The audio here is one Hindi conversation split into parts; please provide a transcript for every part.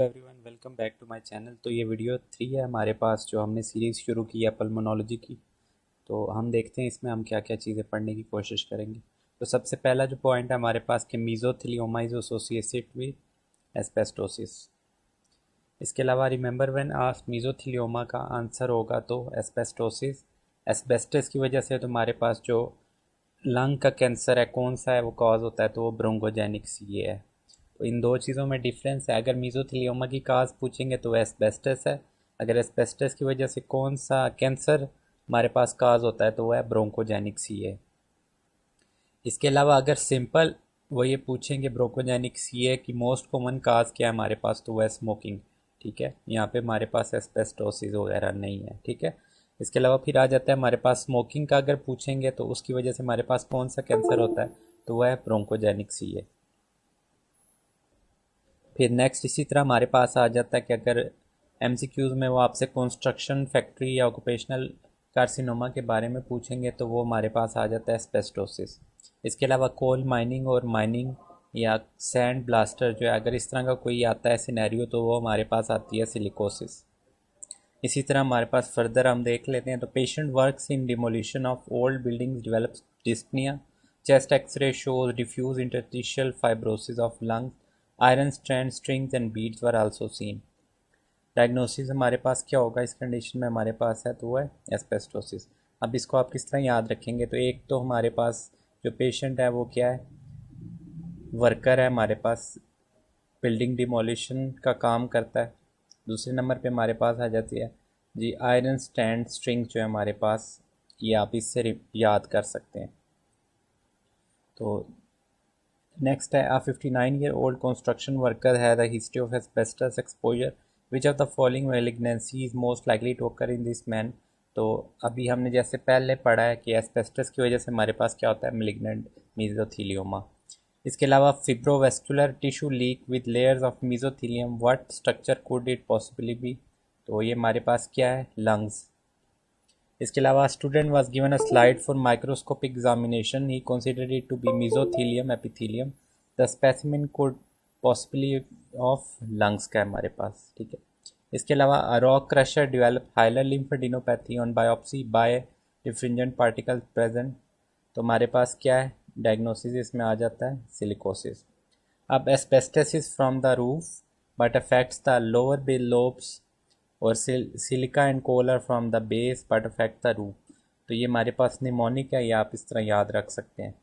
Everyone welcome back to my channel. तो ये वीडियो 3 है हमारे पास, जो हमने सीरीज़ शुरू की है पल्मोनोलॉजी की। तो हम देखते हैं इसमें हम क्या क्या चीज़ें पढ़ने की कोशिश करेंगे। तो सबसे पहला जो पॉइंट है हमारे पास कि मीज़ोथेलियोमा इज एसोसिएटेड विद एस्बेस्टोसिस। इसके अलावा रिमेंबर व्हेन आस्क्ड मीज़ोथेलियोमा का आंसर होगा तो एस्बेस्टोसिस। एस्बेस्टस की वजह से तो हमारे पास जो लंग का कैंसर है कौन सा है वो कॉज होता है, तो वो ब्रोंकोजेनिक सीए है। तो इन दो चीज़ों में डिफरेंस है। अगर मीज़ोथेलियोमा की काज पूछेंगे तो एस्बेस्टस है। अगर एस्बेस्टस की वजह से कौन सा कैंसर हमारे पास काज होता है तो वह है ब्रोंकोजेनिक सीए। इसके अलावा अगर सिंपल वो ये पूछेंगे ब्रोंकोजेनिक सीए की मोस्ट कॉमन काज क्या है हमारे पास, तो वह है स्मोकिंग। ठीक है, यहाँ पे हमारे पास एस्बेस्टोसिस वगैरह नहीं है। ठीक है, इसके अलावा फिर आ जाता है हमारे पास स्मोकिंग का। अगर पूछेंगे तो उसकी वजह से हमारे पास कौन सा कैंसर होता है, तो वह है ब्रोंकोजेनिक सीए। फिर नेक्स्ट इसी तरह हमारे पास आ जाता है कि अगर एमसीक्यूज़ में वो आपसे कंस्ट्रक्शन फैक्ट्री या ऑक्यूपेशनल कार्सिनोमा के बारे में पूछेंगे तो वो हमारे पास आ जाता है एस्बेस्टोसिस। इसके अलावा कोल माइनिंग और माइनिंग या सैंड ब्लास्टर जो है, अगर इस तरह का कोई आता है सिनेरियो तो वो हमारे पास आती है सिलिकोसिस। इसी तरह हमारे पास फर्दर हम देख लेते हैं। तो patient works in demolition of old buildings develops dyspnoea. Chest x ray shows diffuse interstitial fibrosis of lungs. Iron strand strings and beads were also seen. Diagnosis हमारे पास क्या होगा इस कंडीशन में हमारे पास है, तो वो है एस्बेस्टोसिस। अब इसको आप किस तरह याद रखेंगे, तो एक तो हमारे पास जो पेशेंट है वो क्या है, वर्कर है हमारे पास, बिल्डिंग डिमोलिशन का काम करता है। दूसरे नंबर पे हमारे पास आ जाती है जी आयरन स्टैंड स्ट्रिंग जो है हमारे पास, ये आप इससे याद कर सकते हैं। तो नेक्स्ट है, 59-year-old construction worker had a history of asbestos exposure. Which of the following malignancy is most likely to occur in this man? तो अभी हमने जैसे पहले पढ़ा है कि एस्बेस्टस की वजह से हमारे पास क्या होता है, मेलिग्नेंट मीजोथीलियोमा। इसके अलावा fibrovascular tissue like with layers of mesothelium, what structure could it possibly be? तो ये हमारे पास क्या है, लंग्स। इसके अलावा student was given a slide for microscopic examination, he considered it to be mesothelium epithelium. The specimen could possibly of lungs का है हमारे पास। ठीक है, इसके अलावा rock crusher develop hilar lymphadenopathy on biopsy by birefringent particle present. तो हमारे पास क्या है, डायग्नोसिस इसमें आ जाता है सिलिकोसिस। अब asbestosis from the roof but affects the lower bay lobes, और silica and collar from the base but affect the root. तो ये हमारे पास निमोनिक है, ये आप इस तरह याद रख सकते हैं।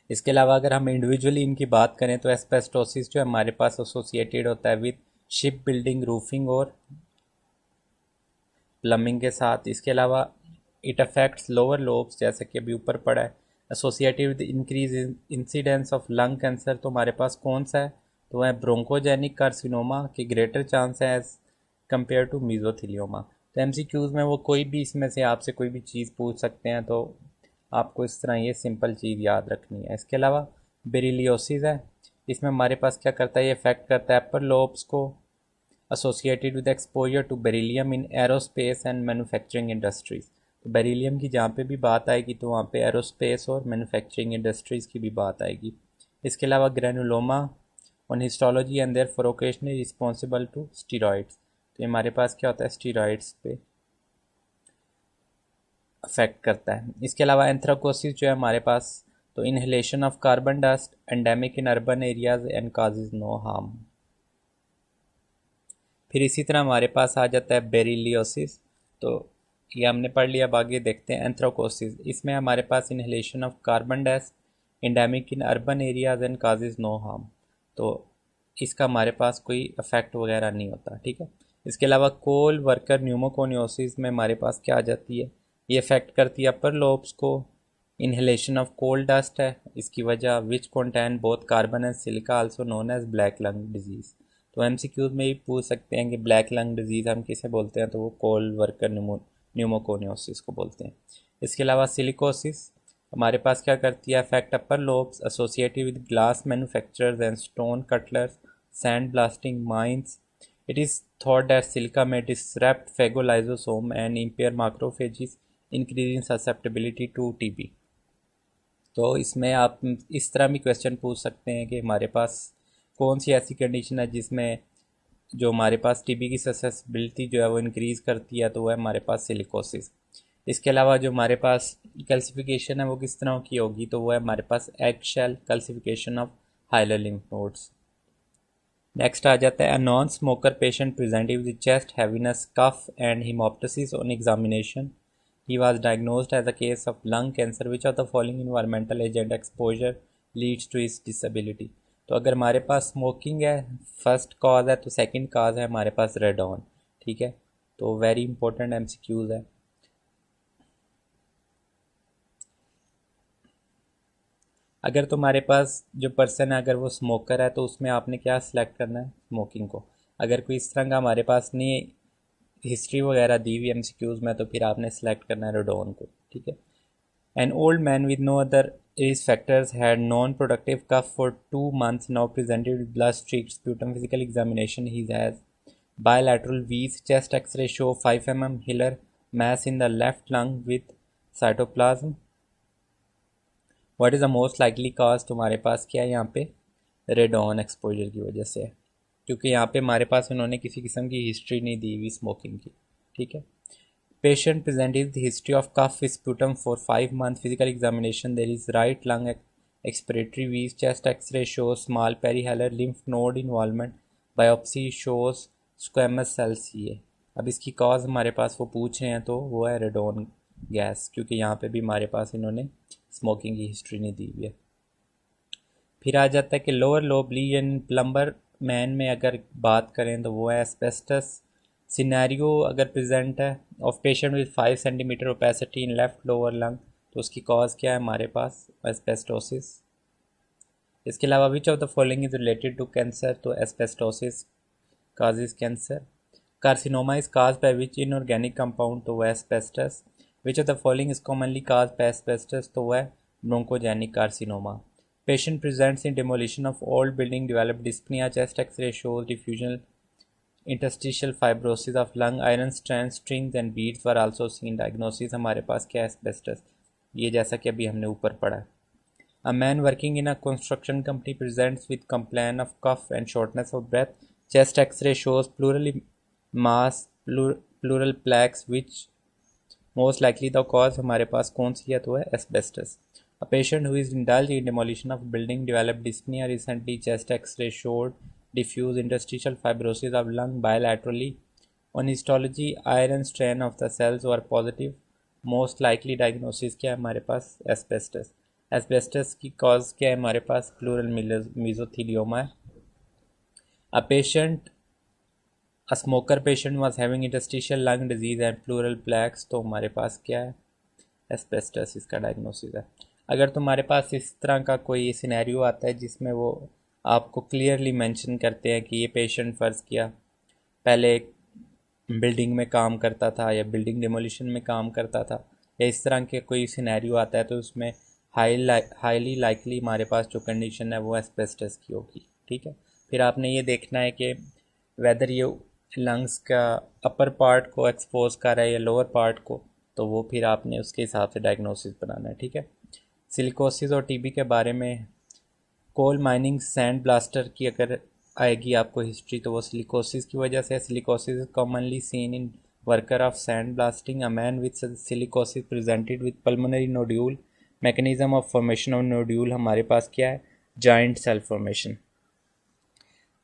इसके अलावा अगर हम इंडिविजुअली इनकी बात करें तो एस्बेस्टोसिस जो हमारे पास एसोसिएटेड होता है विद शिप बिल्डिंग, रूफिंग और प्लम्बिंग के साथ। इसके अलावा इट अफेक्ट्स लोअर लोब्स, जैसे कि अभी ऊपर पड़ा है। Associated with increase incidence of lung cancer, तो हमारे पास कौन सा है, तो वह ब्रोंकोजेनिक कार्सिनोमा के ग्रेटर चांस है एज कंपेयर टू मीजोथेलियोमा। तो एमसीक्यूज में वो कोई भी इसमें से आपसे कोई भी चीज़ पूछ सकते हैं, तो आपको इस तरह ये सिंपल चीज़ याद रखनी है। इसके अलावा बेरिलियोसिस है, इसमें हमारे पास क्या करता है, ये इफेक्ट करता है अपर लोब्स को, associated with exposure to beryllium in aerospace and manufacturing industries। तो बेरिलियम की जहाँ पे भी बात आएगी तो वहाँ पे एरोस्पेस और मैन्युफैक्चरिंग इंडस्ट्रीज़ की भी बात आएगी। इसके अलावा granuloma on histology and therefore occasionally responsible to steroids. तो ये हमारे पास क्या होता है, स्टीरॉइड्स पे अफेक्ट करता है। इसके अलावा एंथ्राकोसिस जो है हमारे पास, तो inhalation of carbon dust endemic in urban areas and causes no harm. फिर इसी तरह हमारे पास आ जाता है बेरिलियोसिस। तो ये हमने पढ़ लिया, अब आगे देखते हैं एंथ्राकोसिस। इसमें हमारे पास inhalation of carbon dioxide endemic in urban areas and causes no harm. तो इसका हमारे पास कोई इफेक्ट वगैरह नहीं होता। ठीक है, इसके अलावा कोल वर्कर न्यूमोकोनियोसिस में हमारे पास क्या आ जाती है, ये इफेक्ट करती है अपर लोब्स को। इनहेलेशन ऑफ कोल डस्ट है इसकी वजह, which contain both carbon and silica also known as black lung disease. तो एमसीक्यूज में ही पूछ सकते हैं कि ब्लैक लंग डिजीज़ हम किसे बोलते हैं, तो वो कोल वर्कर न्यूमोकोनियोसिस को बोलते हैं। इसके अलावा सिलिकोसिस हमारे पास क्या करती है, affect upper lobes associated with glass manufacturers and stone cutlers, sand blasting mines. It is thought that silica may disrupt phagolysosome and impair macrophages, increasing susceptibility to TB. तो इसमें आप इस तरह भी क्वेश्चन पूछ सकते हैं कि हमारे पास कौन सी ऐसी कंडीशन है जिसमें जो हमारे पास टीबी की ससेसिबिलिटी जो है वो इंक्रीज़ करती है, तो वो है हमारे पास सिलिकोसिस। इसके अलावा जो हमारे पास कैल्सिफिकेशन है वो किस तरह की होगी, तो वो है हमारे पास egg shell calcification of hilar lymph nodes. Next आ जाता है a non smoker patient presented with chest heaviness cough and hemoptysis on examination he was diagnosed as a case of lung cancer which of the following environmental agent exposure leads to this disability. तो अगर हमारे पास स्मोकिंग है फर्स्ट कॉज है, तो सेकंड कॉज है हमारे पास रेडॉन। ठीक है, तो वेरी इंपॉर्टेंट एमसीक्यूज है। अगर तुम्हारे पास जो पर्सन है अगर वो स्मोकर है, तो उसमें आपने क्या सिलेक्ट करना है, स्मोकिंग को। अगर कोई इस तरह का हमारे पास नहीं हिस्ट्री वगैरह दी हुई एमसीक्यूज में, तो फिर आपने सेलेक्ट करना है रेडोन को। ठीक है। An old man with no other risk factors had non-productive cough for 2 months, now presented with blood streaked sputum. Physical examination, he has bilateral V's. Chest X-ray show 5 mm hilar mass in the left lung with cytoplasm. What is the most likely cause, तुम्हारे पास क्या है यहाँ पे, रेडॉन एक्सपोजर की वजह से है, क्योंकि यहाँ पे हमारे पास उन्होंने किसी किस्म की हिस्ट्री नहीं दी हुई स्मोकिंग की। ठीक है। Patient presented the history of cough sputum for 5 months. Physical examination, there is right lung expiratory wheeze. Chest x ray shows small perihilar lymph node involvement. Biopsy shows squamous cell C. अब इसकी कॉज हमारे पास वो पूछ रहे हैं, तो वो है रेडोन गैस, क्योंकि यहाँ पे भी हमारे पास इन्होंने स्मोकिंग की हिस्ट्री नहीं दी हुई है। फिर आ जाता है कि lower lobe lesion plumber man में अगर बात करें, तो वो है एस्बेस्टस सिनेरियो अगर प्रेजेंट है of patient with 5 centimetre opacity in left lower lung, तो उसकी कॉज क्या है हमारे पास, एस्बेस्टोसिस। इसके अलावा which of the following is related to cancer, तो asbestosis causes cancer. Carcinoma is cause by which inorganic compound, तो वह asbestos. Which of the following is commonly cause by asbestos, तो वह bronchogenic carcinoma. Patient presents in demolition of old building developed dyspnea. Chest X-ray shows diffusion interstitial fibrosis of lung. Iron strands, strings and beads were also seen. Diagnosis हमारे पास क्या है, asbestos, ये जैसा कि अभी हमने ऊपर पढ़ा। A man working in a construction company presents with complaint of cough and shortness of breath. Chest X-ray shows pleural plaques which most likely the cause हमारे पास कौन सी है, तो है asbestos. A patient who is indulged in demolition of building developed dyspnea recently. Chest X-ray showed diffuse interstitial fibrosis of lung bilaterally. On histology, iron strain of the cells were positive. Most likely diagnosis क्या है हमारे पास, asbestos. asbestos की cause क्या है हमारे पास, pleural mesothelioma है। A smoker patient was having interstitial lung disease and pleural plaques, तो हमारे पास क्या है, एस्बेस्टस इसका डायग्नोसिस है। अगर तुम्हारे पास इस तरह का कोई सिनेरियो आता है जिसमें वो आपको क्लियरली मेंशन करते हैं कि ये पेशेंट फ़र्ज़ किया पहले एक बिल्डिंग में काम करता था या बिल्डिंग डिमोलिशन में काम करता था, या इस तरह के कोई सिनेरियो आता है, तो उसमें हाईली लाइकली हमारे पास जो कंडीशन है वो एस्बेस्टस की होगी। ठीक है। फिर आपने ये देखना है कि वेदर ये लंग्स का अपर पार्ट को एक्सपोज कर रहा है या लोअर पार्ट को, तो वो फिर आपने उसके हिसाब से डायग्नोसिस बनाना है। ठीक है। सिलिकोसिस और टीबी के बारे में, कोल माइनिंग सैंड ब्लास्टर की अगर आएगी आपको हिस्ट्री, तो वो सिलिकोसिस की वजह से। Silicosis is commonly seen in worker of sand blasting. A man with silicosis presented with pulmonary nodule. Mechanism of formation of nodule हमारे पास क्या है, जॉइंट सेल फॉर्मेशन।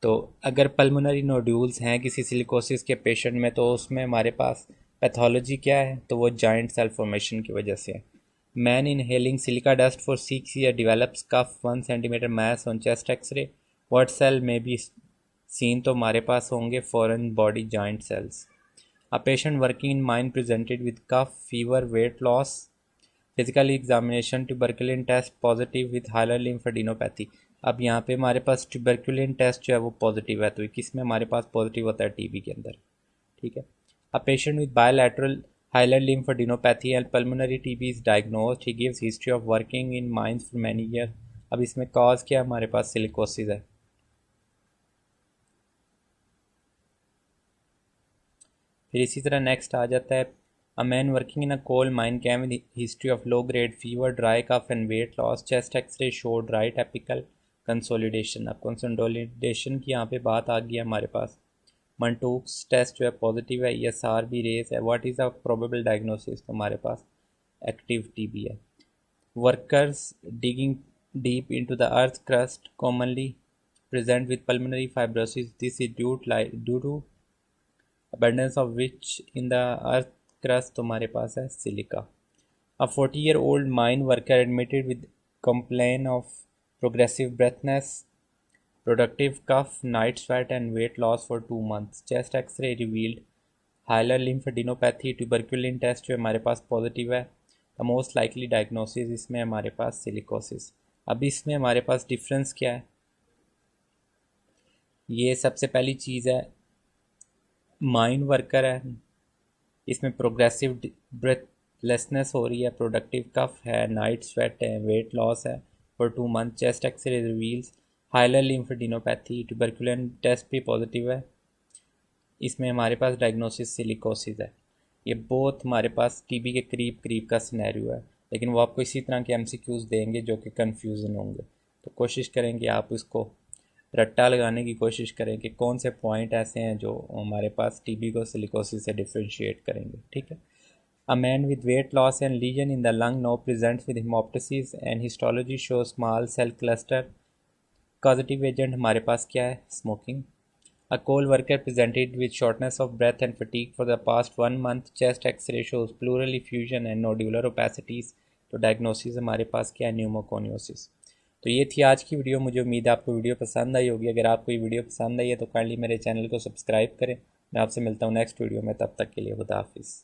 तो अगर पल्मोनरी नोड्यूल्स हैं किसी सिलिकोसिस के पेशेंट में, तो उसमें हमारे पास पैथोलॉजी क्या है, तो वो जॉइंट सेल फॉर्मेशन की वजह से है। Man inhaling silica dust for 6 years develops cough 1 centimeter mass on chest X-ray. What cell में भी सीन, तो हमारे पास होंगे foreign body giant cells. A patient working in mine presented with cough fever weight loss. Physical examination tuberculin test positive with hilar lymphadenopathy. अब यहाँ पे हमारे पास ट्यूबरकुलिन टेस्ट जो है वो पॉजिटिव है, तो किस में हमारे पास पॉजिटिव होता है, टीबी के अंदर। ठीक है। A patient with bilateral hilar lymphadenopathy and pulmonary TB is diagnosed. He gives history of working in mines for many years. अब इसमें कॉज क्या हमारे पास, सिलिकोसिस है। फिर इसी तरह नेक्स्ट आ जाता है a man working in a coal mine came with history of low grade fever dry cough and weight loss. Chest X-ray showed right apical consolidation. अब कंसोलिडेशन की यहाँ पे बात आ गई हमारे पास, मंटूक्स टेस्ट जो है पॉजिटिव है, ESR भी रेस है, what is the probable diagnosis, तो हमारे पास एक्टिव टीबी है। Workers digging deep into the earth's crust commonly present with pulmonary fibrosis. This is due to abundance of which in the earth crust, तो हमारे पास है silica. A 40-year-old mine worker admitted with complaint of progressive breathlessness, productive cough, night sweat and weight loss for 2 months. Chest X-ray revealed hilar lymphadenopathy, tuberculin test जो हमारे पास पॉजिटिव है। द मोस्ट लाइकली डायग्नोसिस इसमें हमारे पास सिलिकोसिस। अब इसमें हमारे पास डिफरेंस क्या है, ये सबसे पहली चीज़ है माइन वर्कर है, इसमें प्रोग्रेसिव ब्रेथलेसनेस हो रही है, प्रोडक्टिव कफ है, नाइट स्वेट है, वेट लॉस है for 2 month. Chest X-ray reveals hilar lymphadenopathy, tuberculin test भी पॉजिटिव है, इसमें हमारे पास डायग्नोसिस सिलिकोसिस है। ये बहुत हमारे पास टीबी के करीब करीब का सिनेरियो है, लेकिन वो आपको इसी तरह के एमसीक्यूज़ देंगे जो कि कन्फ्यूजन होंगे। तो कोशिश करें कि आप इसको रट्टा लगाने की कोशिश करें कि कौन से पॉइंट ऐसे हैं जो हमारे पास टीबी को सिलिकोसिस से डिफ्रेंशिएट करेंगे। ठीक है। A man with weight loss and lesion in the lung now presents with hemoptysis and histology show small cell cluster. Causative agent हमारे पास क्या है, smoking. A coal worker presented with shortness of breath and fatigue for the past 1 month. Chest X-ray shows pleural effusion and nodular opacities. तो डायग्नोसिस हमारे पास क्या है, न्यूमोकोनियोसिस। तो ये थी आज की वीडियो। मुझे उम्मीद है आपको वीडियो पसंद आई होगी। अगर आपको ये वीडियो पसंद आई है तो काइंडली मेरे चैनल को सब्सक्राइब करें। मैं आपसे मिलता हूँ नेक्स्ट वीडियो में, तब तक के लिए खुदा हाफिज़।